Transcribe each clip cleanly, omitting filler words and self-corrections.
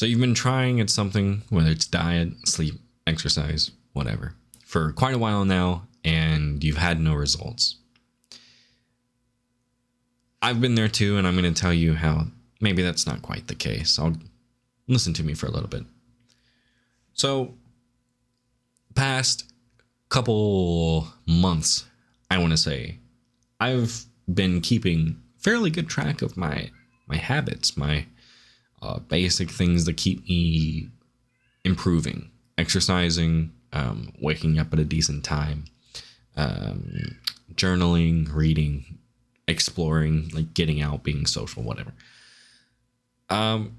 So you've been trying at something, whether it's diet, sleep, exercise, whatever, for quite a while now, and you've had no results. I've been there too, and I'm going to tell you how maybe that's not quite the case. I'll listen to me for a little bit. So, past couple months, I want to say, I've been keeping fairly good track of my habits, my basic things that keep me improving, exercising, waking up at a decent time, journaling, reading, exploring, like getting out, being social, whatever. And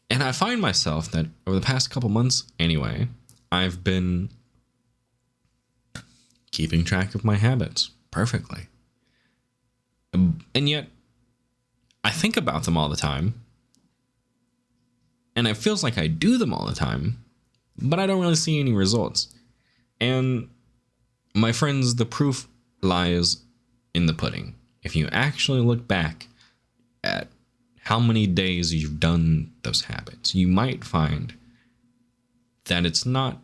I find myself that over the past couple months, anyway, I've been keeping track of my habits perfectly. And yet, I think about them all the time. And it feels like I do them all the time, but I don't really see any results. And my friends, the proof lies in the pudding. If you actually look back at how many days you've done those habits, you might find that it's not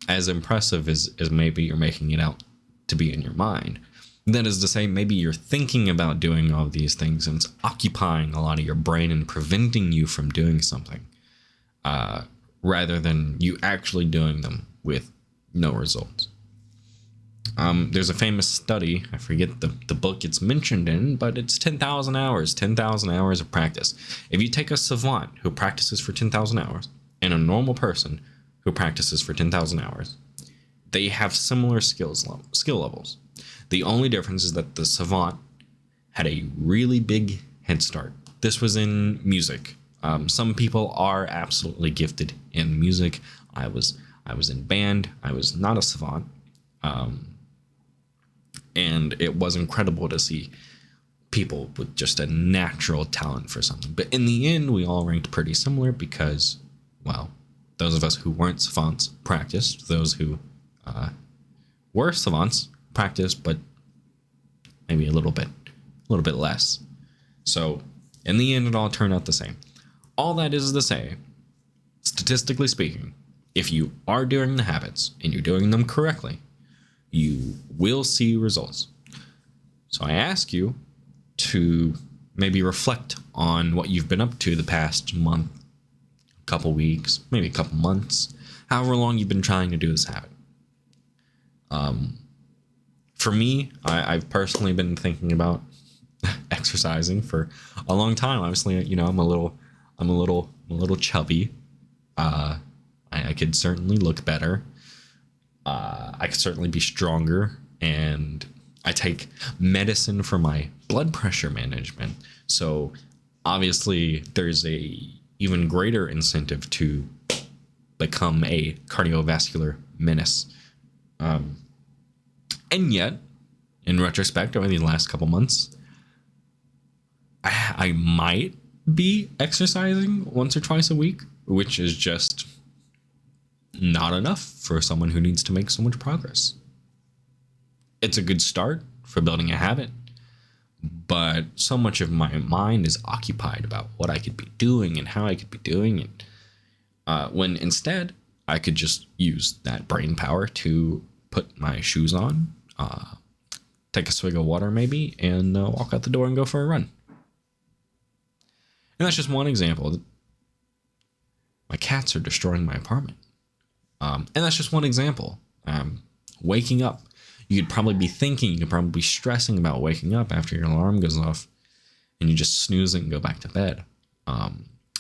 as impressive as maybe you're making it out to be in your mind. That is to say, maybe you're thinking about doing all of these things and it's occupying a lot of your brain and preventing you from doing something, rather than you actually doing them with no results. There's a famous study, I forget the book it's mentioned in, but it's 10,000 hours of practice. If you take a savant who practices for 10,000 hours and a normal person who practices for 10,000 hours, they have similar skill levels. The only difference is that the savant had a really big head start. This was in music. Some people are absolutely gifted in music. I was in band. I was not a savant. And it was incredible to see people with just a natural talent for something. But in the end, we all ranked pretty similar because, well, those of us who weren't savants practiced. Those who were savants practiced, but maybe a little bit less. So in the end, it all turned out the same. All that is to say, statistically speaking, if you are doing the habits and you're doing them correctly, you will see results. So I ask you to maybe reflect on what you've been up to the past month, couple weeks, maybe a couple months, however long you've been trying to do this habit. For me, I've personally been thinking about exercising for a long time. Obviously, I'm a little chubby. I could certainly look better. I could certainly be stronger, and I take medicine for my blood pressure management. So obviously there's a even greater incentive to become a cardiovascular menace. And yet, in retrospect, over the last couple months, I might be exercising once or twice a week, which is just not enough for someone who needs to make so much progress. It's a good start for building a habit, but so much of my mind is occupied about what I could be doing and how I could be doing it, when instead I could just use that brain power to put my shoes on, take a swig of water maybe, and walk out the door and go for a run. And that's just one example. My cats are destroying my apartment. And that's just one example. Waking up. You could probably be thinking, you could probably be stressing about waking up after your alarm goes off and you just snooze it and go back to bed.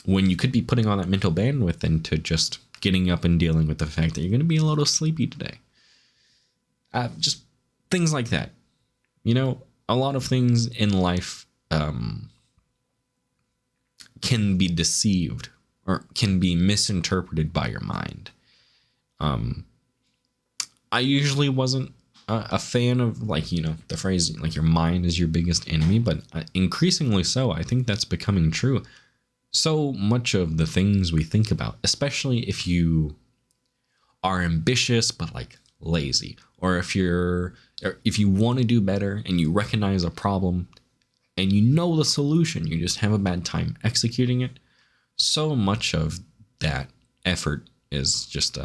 When you could be putting all that mental bandwidth into just getting up and dealing with the fact that you're going to be a little sleepy today. Just things like that. A lot of things in life can be deceived or can be misinterpreted by your mind. I usually wasn't a fan of the phrase your mind is your biggest enemy, but increasingly so. I think that's becoming true. So much of the things we think about, especially if you are ambitious but lazy, or if you want to do better and you recognize a problem and you know the solution, you just have a bad time executing it. So much of that effort is just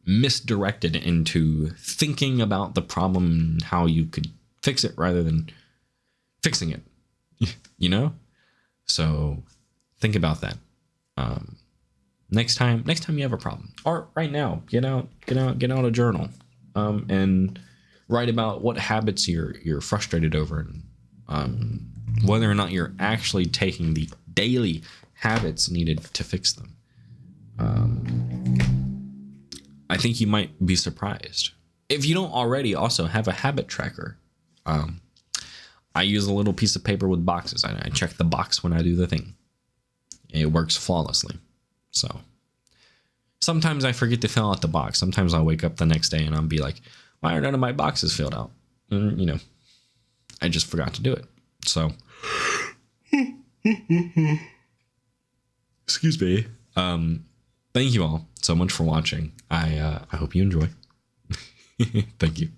misdirected into thinking about the problem and how you could fix it rather than fixing it, you know? So think about that. Next time you have a problem, or right now, get out a journal, and write about what habits you're frustrated over, and whether or not you're actually taking the daily habits needed to fix them. I think you might be surprised if you don't already also have a habit tracker. I use a little piece of paper with boxes. I check the box when I do the thing. It works flawlessly. So sometimes I forget to fill out the box. Sometimes I'll wake up the next day and I'll be like, why are none of my boxes filled out? And, you know, I just forgot to do it. So, excuse me. Thank you all so much for watching. I hope you enjoy. Thank you.